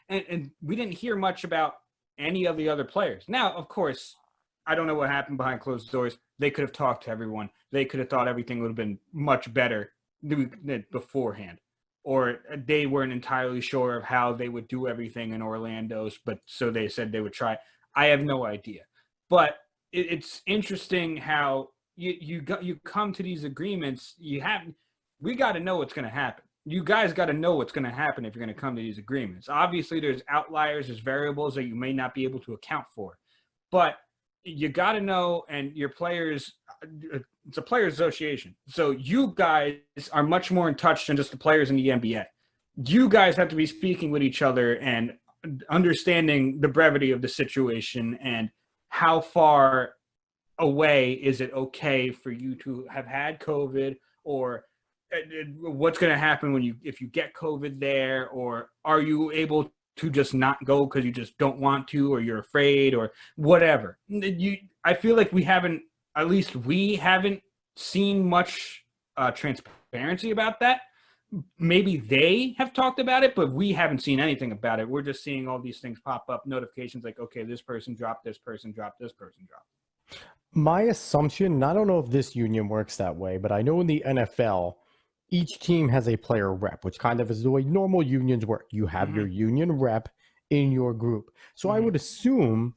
And we didn't hear much about any of the other players. Now, of course, I don't know what happened behind closed doors. They could have talked to everyone. They could have thought everything would have been much better beforehand. Or they weren't entirely sure of how they would do everything in Orlando's, but so they said they would try. I have no idea. But it's interesting how you come to these agreements. We got to know what's going to happen. You guys got to know what's going to happen if you're going to come to these agreements. Obviously, there's outliers, there's variables that you may not be able to account for. But you got to know, and your players, it's a players association. So you guys are much more in touch than just the players in the NBA. You guys have to be speaking with each other and understanding the brevity of the situation and how far away is it okay for you to have had COVID, or what's going to happen if you get COVID there, or are you able to just not go because you just don't want to, or you're afraid, or whatever. I feel like we haven't seen much transparency about that. Maybe they have talked about it, but we haven't seen anything about it. We're just seeing all these things pop up, notifications like, okay, this person dropped, this person dropped, this person dropped. My assumption, and I don't know if this union works that way, but I know in the NFL, each team has a player rep, which kind of is the way normal unions work. You have your union rep in your group. So I would assume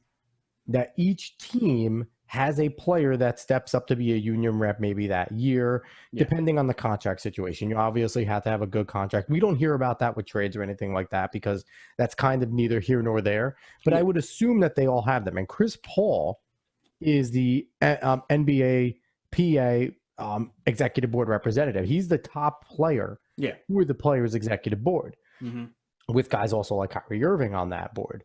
that each team has a player that steps up to be a union rep maybe that year, depending on the contract situation. You obviously have to have a good contract. We don't hear about that with trades or anything like that because that's kind of neither here nor there. But I would assume that they all have them. And Chris Paul is the NBA PA executive board representative. He's the top player for the players' executive board, with guys also like Kyrie Irving on that board.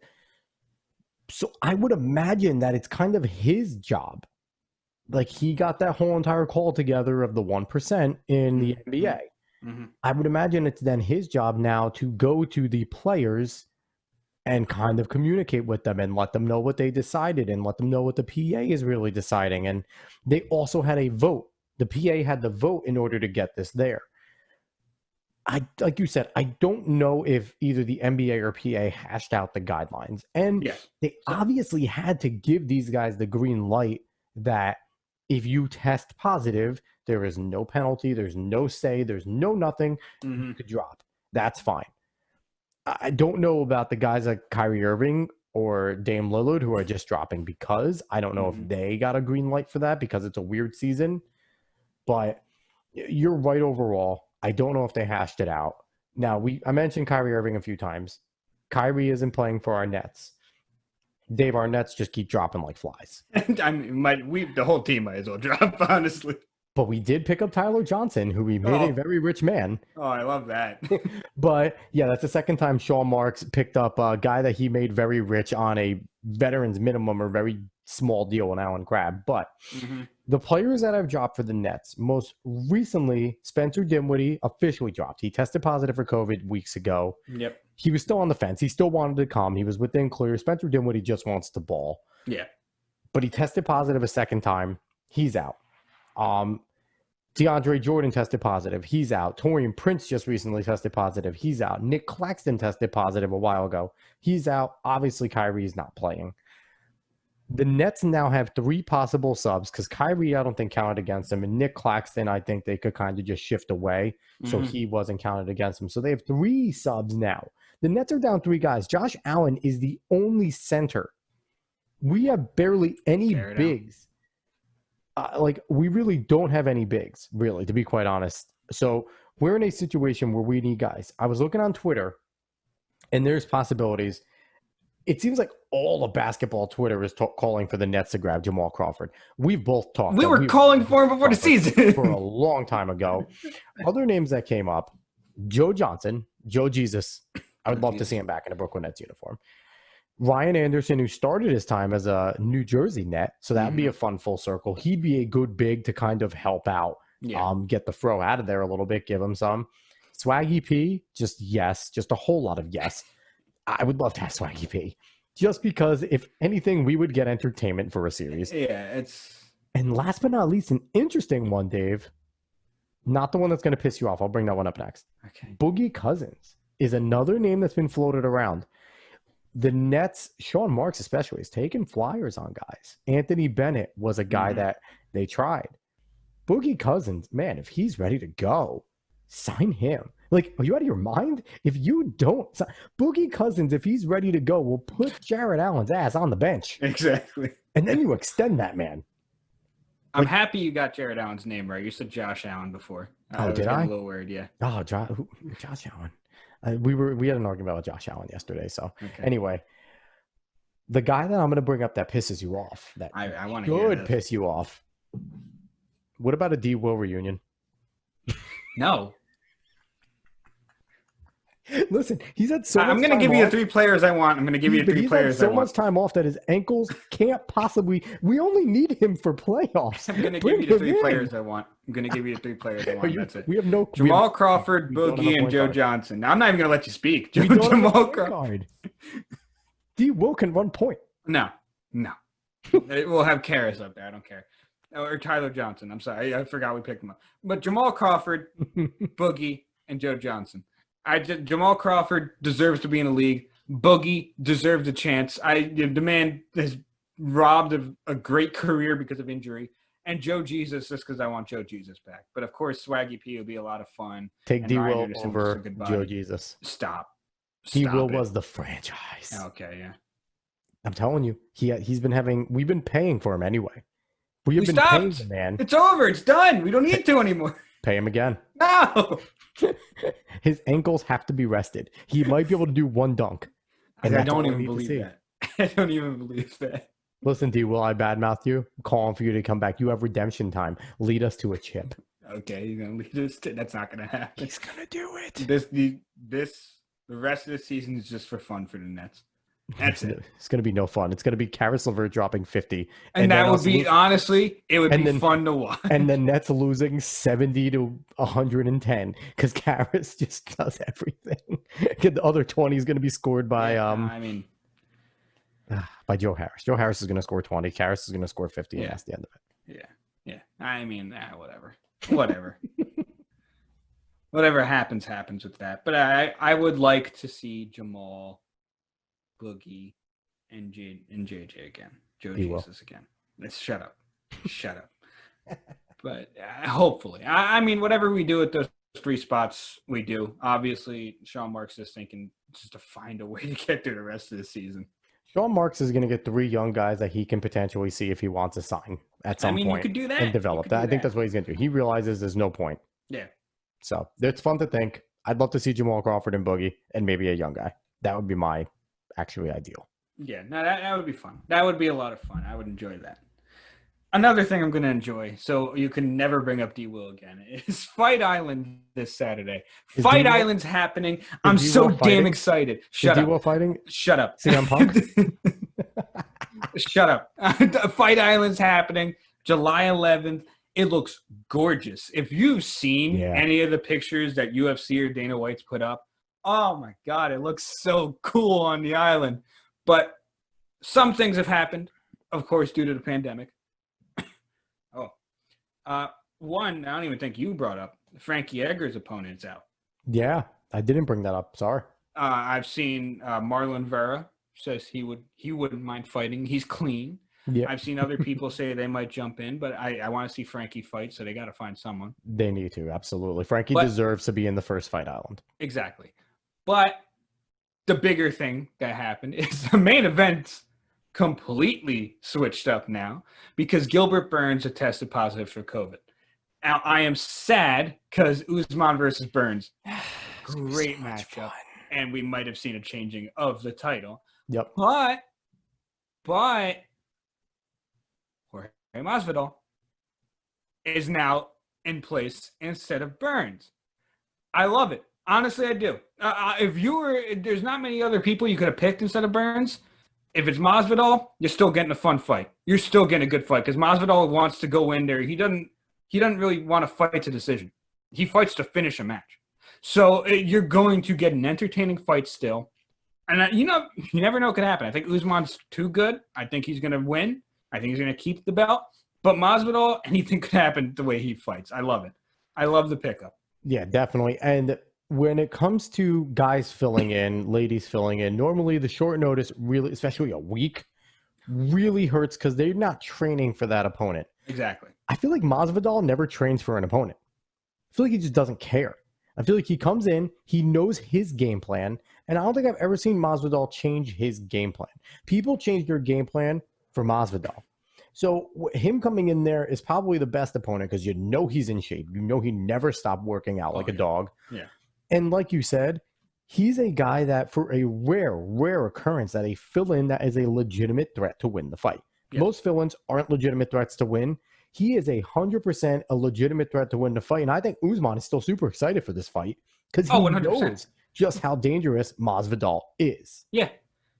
So I would imagine that it's kind of his job. Like he got that whole entire call together of the 1% in the NBA. I would imagine it's then his job now to go to the players and kind of communicate with them and let them know what they decided and let them know what the PA is really deciding. And they also had a vote. The PA had the vote in order to get this there. Like you said, I don't know if either the NBA or PA hashed out the guidelines. And they obviously had to give these guys the green light that if you test positive, there is no penalty, there's no say, there's no nothing, you could drop. That's fine. I don't know about the guys like Kyrie Irving or Dame Lillard who are just dropping because I don't know if they got a green light for that because it's a weird season. But you're right overall. I don't know if they hashed it out. Now, I mentioned Kyrie Irving a few times. Kyrie isn't playing for our Nets. Dave, our Nets just keep dropping like flies. I mean, the whole team might as well drop, honestly. But we did pick up Tyler Johnson, who we made a very rich man. Oh, I love that. But, yeah, that's the second time Sean Marks picked up a guy that he made very rich on a veteran's minimum or very small deal with Allen Crabbe. But the players that have dropped for the Nets, most recently, Spencer Dinwiddie officially dropped. He tested positive for COVID weeks ago. Yep. He was still on the fence. He still wanted to come. He was within clear. Spencer Dinwiddie just wants to ball. Yeah. But he tested positive a second time. He's out. DeAndre Jordan tested positive. He's out. Taurean Prince just recently tested positive. He's out. Nick Claxton tested positive a while ago. He's out. Obviously, Kyrie's not playing. The Nets now have 3 possible subs because Kyrie, I don't think, counted against him. And Nick Claxton, I think they could kind of just shift away. So he wasn't counted against him. So they have 3 subs now. The Nets are down 3 guys. Josh Allen is the only center. We have barely any bigs. We really don't have any bigs, really, to be quite honest. So we're in a situation where we need guys. I was looking on Twitter, and there's possibilities. It seems like all of basketball Twitter is calling for the Nets to grab Jamal Crawford. We've both talked. We were calling for him before the season. For a long time ago. Other names that came up, Joe Johnson, Joe Jesus. I would love to see him back in a Brooklyn Nets uniform. Ryan Anderson, who started his time as a New Jersey Net, so that'd be a fun full circle. He'd be a good big to kind of help out, get the throw out of there a little bit, give him some. Swaggy P, just yes, just a whole lot of yes. I would love to have Swaggy P, just because if anything, we would get entertainment for a series. Yeah, And last but not least, an interesting one, Dave. Not the one that's going to piss you off. I'll bring that one up next. Okay. Boogie Cousins is another name that's been floated around. The Nets, Sean Marks especially, is taking flyers on guys. Anthony Bennett was a guy that they tried. Boogie Cousins, man, if he's ready to go, sign him. Like, are you out of your mind? If you don't, Boogie Cousins, if he's ready to go, will put Jared Allen's ass on the bench. Exactly. And then you extend that, man. I'm happy you got Jared Allen's name right. You said Josh Allen before. Oh, did I? A little weird, yeah. Oh, Josh Allen. We had an argument with Josh Allen yesterday. So anyway, the guy that I'm going to bring up that pisses you off, that I want to hear piss you off. What about a D Will reunion? No. Listen, he's had so much I'm going to time give you the off. 3 players I want. I'm going to give you the 3 He's players had I so want. much time off that his ankles can't possibly. We only need him for playoffs. I'm going to give Bring you the him 3 in. players I want. I'm going to give you the 3 players I want. That's it. We have no Jamal Crawford, we don't have a Boogie, and point Joe guard. Johnson. Now, I'm not even going to let you speak. We don't have a Jamal point Crawford. guard. D. Will can run point. No. We'll have Karras up there. I don't care. Or Tyler Johnson. I'm sorry. I forgot we picked him up. But Jamal Crawford, Boogie, and Joe Johnson. Jamal Crawford deserves to be in the league. Boogie deserves a chance. The man is robbed of a great career because of injury. And Joe Jesus, just because I want Joe Jesus back. But, of course, Swaggy P would be a lot of fun. Take D. Will over Joe Jesus. Stop. D. Will was the franchise. Okay, yeah. I'm telling you, we've been paying for him anyway. We have been stopped. paying the man. It's over. It's done. We don't need to anymore. Pay him again. No. His ankles have to be rested. He might be able to do one dunk. And I don't even believe that. I don't even believe that. Listen, D. Will, I badmouthed you. I'm calling for you to come back. You have redemption time. Lead us to a chip. Okay, you're gonna lead us to. That's not gonna happen. He's gonna do it. The rest of the season is just for fun for the Nets. That's it. It's going to be no fun. It's going to be Karis LeVert dropping 50. And that would be, honestly, it would be fun to watch. And then Nets losing 70 to 110 because Karis just does everything. The other 20 is going to be scored by by Joe Harris. Joe Harris is going to score 20. Karis is going to score 50, and that's the end of it. Yeah. I mean, whatever. Whatever happens with that. But I would like to see Jamal, Boogie, and JJ again. Joe Jesus again. Let's shut up. But hopefully. I mean, whatever we do at those 3 spots, we do. Obviously, Sean Marks is thinking just to find a way to get through the rest of the season. Sean Marks is going to get 3 young guys that he can potentially see if he wants to sign at some point. You could do that. And develop that. I think that's what he's going to do. He realizes there's no point. Yeah. So it's fun to think. I'd love to see Jamal Crawford and Boogie and maybe a young guy. That would be my actually ideal. Yeah, no, that would be fun. That would be a lot of fun. I would enjoy that. Another thing I'm going to enjoy, so you can never bring up D. Will again, is Fight Island this Saturday. Fight Island's happening. I'm so damn excited. Shut up. D. Will fighting? Shut up. CM Punk? Shut up. Fight Island's happening July 11th. It looks gorgeous. If you've seen any of the pictures that UFC or Dana White's put up, oh my God, it looks so cool on the island. But some things have happened, of course, due to the pandemic. One, I don't even think you brought up, Frankie Edgar's opponent's out. Yeah, I didn't bring that up. Sorry. I've seen Marlon Vera says he wouldn't mind fighting. He's clean. Yeah. I've seen other people say they might jump in, but I want to see Frankie fight, so they got to find someone. They need to, absolutely. Frankie deserves to be in the first Fight Island. Exactly. But the bigger thing that happened is the main event completely switched up now because Gilbert Burns had tested positive for COVID. Now, I am sad because Usman versus Burns, great matchup, and we might have seen a changing of the title. Yep. But Jorge Masvidal is now in place instead of Burns. I love it. Honestly, I do. There's not many other people you could have picked instead of Burns. If it's Masvidal, you're still getting a fun fight. You're still getting a good fight because Masvidal wants to go in there. He doesn't really want to fight to decision. He fights to finish a match. So you're going to get an entertaining fight still. And you never know what could happen. I think Usman's too good. I think he's going to win. I think he's going to keep the belt. But Masvidal, anything could happen the way he fights. I love it. I love the pickup. Yeah, definitely. And when it comes to guys filling in, ladies filling in, normally the short notice really, especially a week, really hurts because they're not training for that opponent. Exactly. I feel like Masvidal never trains for an opponent. I feel like he just doesn't care. I feel like he comes in, he knows his game plan, and I don't think I've ever seen Masvidal change his game plan. People change their game plan for Masvidal. So him coming in there is probably the best opponent because you know he's in shape. You know he never stopped working out like a dog. Yeah. And like you said, he's a guy that for a rare occurrence that a fill-in that is a legitimate threat to win the fight. Yeah. Most fill-ins aren't legitimate threats to win. He is 100% a legitimate threat to win the fight. And I think Usman is still super excited for this fight because he knows just how dangerous Masvidal is. Yeah.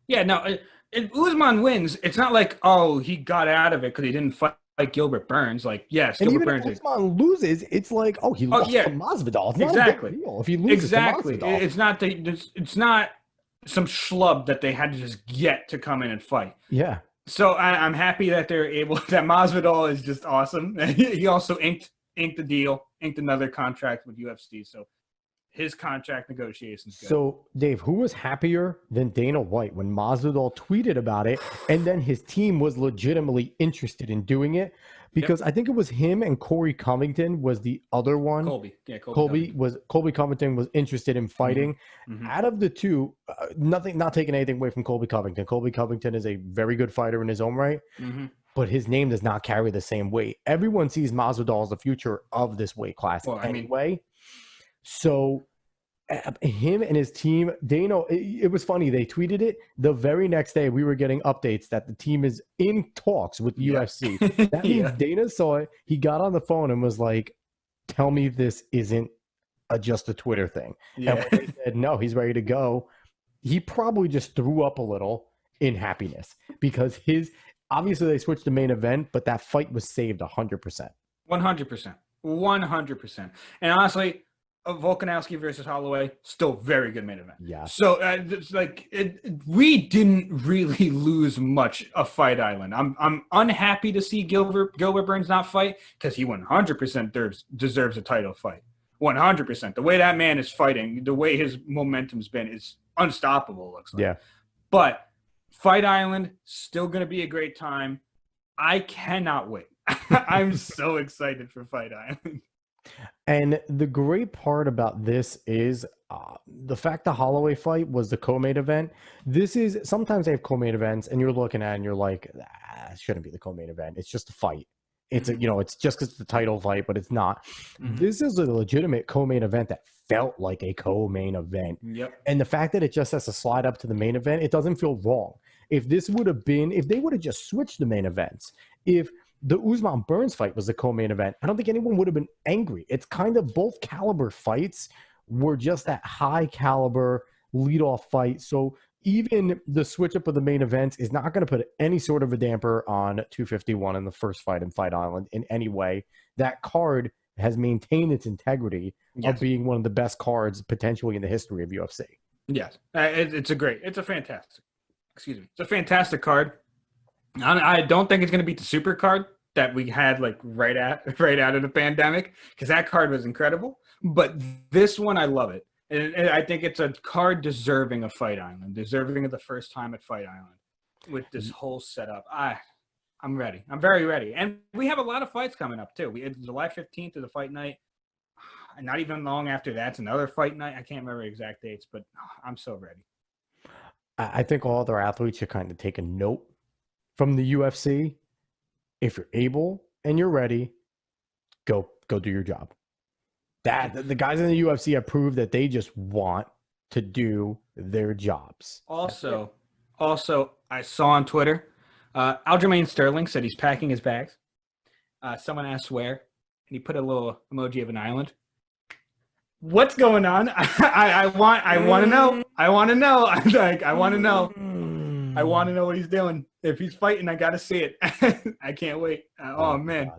Yeah, no, if Usman wins, it's not like, oh, he got out of it because he didn't fight Gilbert Burns. Like, yes, And Gilbert even if Burns. Usman loses, it's like, oh, he lost to Masvidal. It's not a big deal if he loses to Masvidal. It's not some schlub that they had to just get to come in and fight. Yeah. So I'm happy that they're able. That Masvidal is just awesome. He also inked the deal, inked another contract with UFC. So his contract negotiations go. So, Dave, who was happier than Dana White when Masvidal tweeted about it, and then his team was legitimately interested in doing it? Because I think it was him and Colby Covington was the other one. Colby Covington was interested in fighting. Mm-hmm. Out of the two, not taking anything away from Colby Covington. Colby Covington is a very good fighter in his own right, but his name does not carry the same weight. Everyone sees Masvidal as the future of this weight class anyway. So him and his team, Dana, it was funny. They tweeted it the very next day. We were getting updates that the team is in talks with UFC. That means Dana saw it. He got on the phone and was like, tell me this isn't just a Twitter thing. Yeah. And when they said, no, he's ready to go, he probably just threw up a little in happiness because obviously they switched the main event, but that fight was saved 100%. 100%. And honestly, Volkanovski versus Holloway, still very good main event. Yeah. So it's like we didn't really lose much of Fight Island. I'm unhappy to see Gilbert Burns not fight because he 100% deserves a title fight. 100%. The way that man is fighting, the way his momentum's been, is unstoppable. Looks like. Yeah. But Fight Island still going to be a great time. I cannot wait. I'm so excited for Fight Island. And the great part about this is the fact the Holloway fight was the co-main event. Sometimes they have co-main events and you're looking at it and you're like, it shouldn't be the co-main event. It's just a fight. It's it's just because it's the title fight, but it's not. This is a legitimate co-main event that felt like a co-main event. Yep. And the fact that it just has to slide up to the main event, it doesn't feel wrong. If they would have just switched the main events, if the Usman Burns fight was the co-main event, I don't think anyone would have been angry. It's kind of both caliber fights were just that high caliber leadoff fight. So even the switch up of the main events is not going to put any sort of a damper on 251 in the first fight in Fight Island in any way. That card has maintained its integrity of being one of the best cards potentially in the history of UFC. Yes, it's a fantastic card. I don't think it's going to beat the super card that we had like right out of the pandemic, because that card was incredible. But this one, I love it. And I think it's a card deserving of Fight Island, deserving of the first time at Fight Island with this whole setup. I'm ready. I'm very ready. And we have a lot of fights coming up too. July 15th is a fight night. Not even long after that's another fight night. I can't remember exact dates, but I'm so ready. I think all other athletes should kind of take a note from the UFC. If you're able and you're ready, go do your job. The guys in the UFC have proved that they just want to do their jobs. Also, I saw on Twitter, Aljamain Sterling said he's packing his bags. Someone asked where, and he put a little emoji of an island. What's going on? I want to know. I want to know. I want to know. I want to know what he's doing. If he's fighting, I got to see it. I can't wait. Oh man.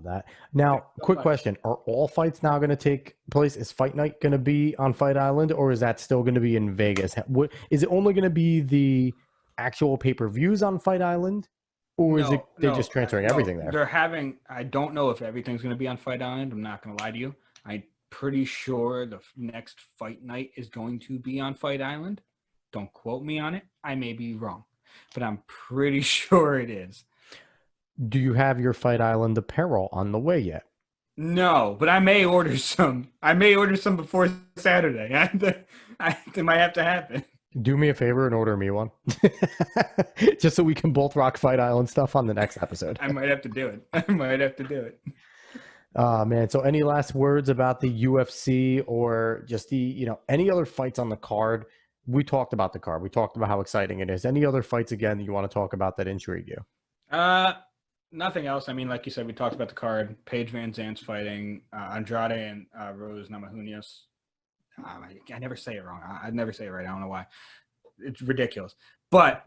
Now, quick question. Are all fights now going to take place? Is Fight Night going to be on Fight Island, or is that still going to be in Vegas? Is it only going to be the actual pay-per-views on Fight Island, or is it they're just transferring everything there? I don't know if everything's going to be on Fight Island. I'm not going to lie to you. I'm pretty sure the next Fight Night is going to be on Fight Island. Don't quote me on it. I may be wrong, but I'm pretty sure it is. Do you have your Fight Island apparel on the way yet? No, but I may order some. Before Saturday. It might have to happen. Do me a favor and order me one. Just so we can both rock Fight Island stuff on the next episode. I might have to do it. Man. So any last words about the UFC or just any other fights on the card? We talked about the card. We talked about how exciting it is. Any other fights again that you want to talk about that intrigue you? Nothing else. I mean, like you said, we talked about the card. Paige Van Zandt's fighting Andrade and Rose Namajunas. I never say it wrong. I never say it right. I don't know why. It's ridiculous. But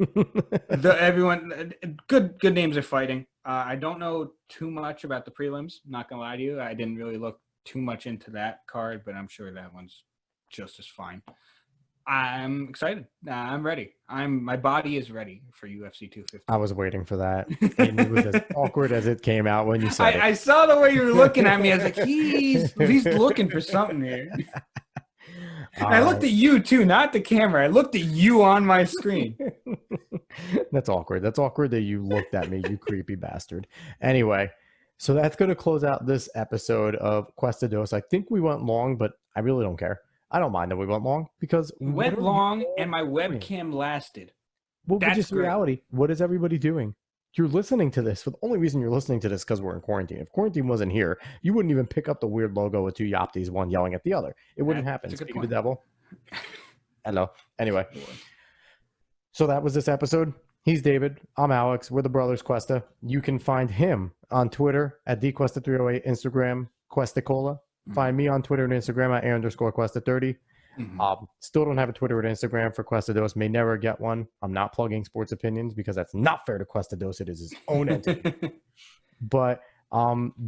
everyone, good names are fighting. I don't know too much about the prelims. Not gonna lie to you, I didn't really look too much into that card, but I'm sure that one's just as fine. I'm excited. I'm ready. My body is ready for UFC 250. I was waiting for that. And it was as awkward as it came out when you said it. I saw the way you were looking at me. I was like, he's looking for something here. And I looked at you too, not the camera. I looked at you on my screen. That's awkward. That's awkward that you looked at me, you creepy bastard. Anyway, so that's going to close out this episode of Cuesta Dos. I think we went long, but I really don't care. I don't mind that we went long because we went long and my webcam lasted. Well, that's just reality. What is everybody doing? You're listening to this. The only reason you're listening to this is because we're in quarantine. If quarantine wasn't here, you wouldn't even pick up the weird logo with two Yopties, one yelling at the other. It wouldn't happen. Speak of the devil. Hello. Anyway. So that was this episode. He's David. I'm Alex. We're the brothers Cuesta. You can find him on Twitter at DQuesta308, Instagram, Questacola. Find me on Twitter and Instagram at @_Cuesta30. Still don't have a Twitter or Instagram for Cuesta Dos. May never get one. I'm not plugging sports opinions because that's not fair to Cuesta Dos. It is his own entity. But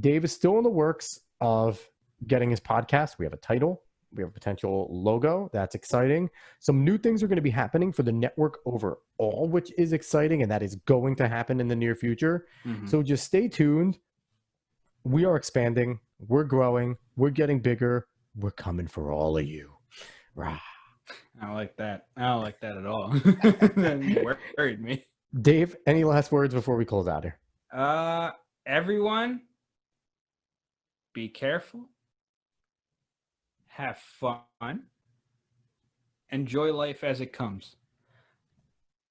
Dave is still in the works of getting his podcast. We have a title. We have a potential logo. That's exciting. Some new things are going to be happening for the network overall, which is exciting, and that is going to happen in the near future. So just stay tuned. We are expanding. We're growing. We're getting bigger. We're coming for all of you. Rah. I don't like that. I don't like that at all. That worried me. Dave, any last words before we close out here? Everyone, be careful. Have fun. Enjoy life as it comes.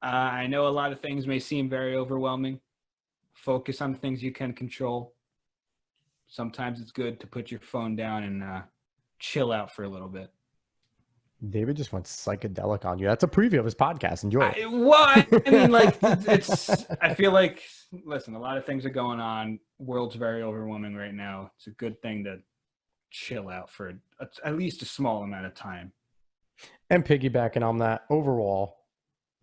I know a lot of things may seem very overwhelming. Focus on the things you can control. Sometimes it's good to put your phone down and chill out for a little bit. David just went psychedelic on you. That's a preview of his podcast. Enjoy it. I mean, like, I feel like, listen, a lot of things are going on. World's very overwhelming right now. It's a good thing to chill out for at least a small amount of time. And piggybacking on that, overall,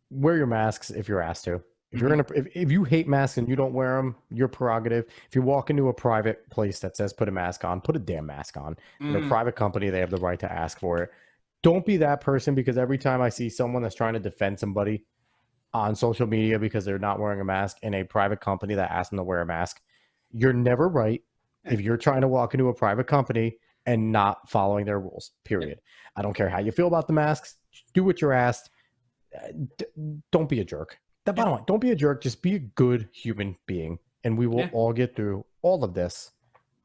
wear your masks if you're asked to. If you're if you hate masks and you don't wear them, your prerogative. If you walk into a private place that says put a mask on, put a damn mask on. In a private company, they have the right to ask for it. Don't be that person, because every time I see someone that's trying to defend somebody on social media because they're not wearing a mask in a private company that asks them to wear a mask, you're never right if you're trying to walk into a private company and not following their rules, period. I don't care how you feel about the masks. Do what you're asked. Don't be a jerk. The bottom line, don't be a jerk. Just be a good human being, and we will all get through all of this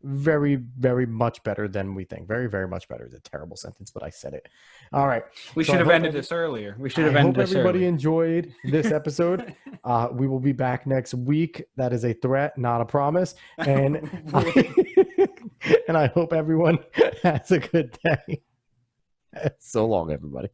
very, very much better than we think. Very, very much better. It's a terrible sentence, but I said it. All right. We should have ended this earlier. We should have ended this earlier. I hope everybody enjoyed this episode. We will be back next week. That is a threat, not a promise. And and I hope everyone has a good day. So long, everybody.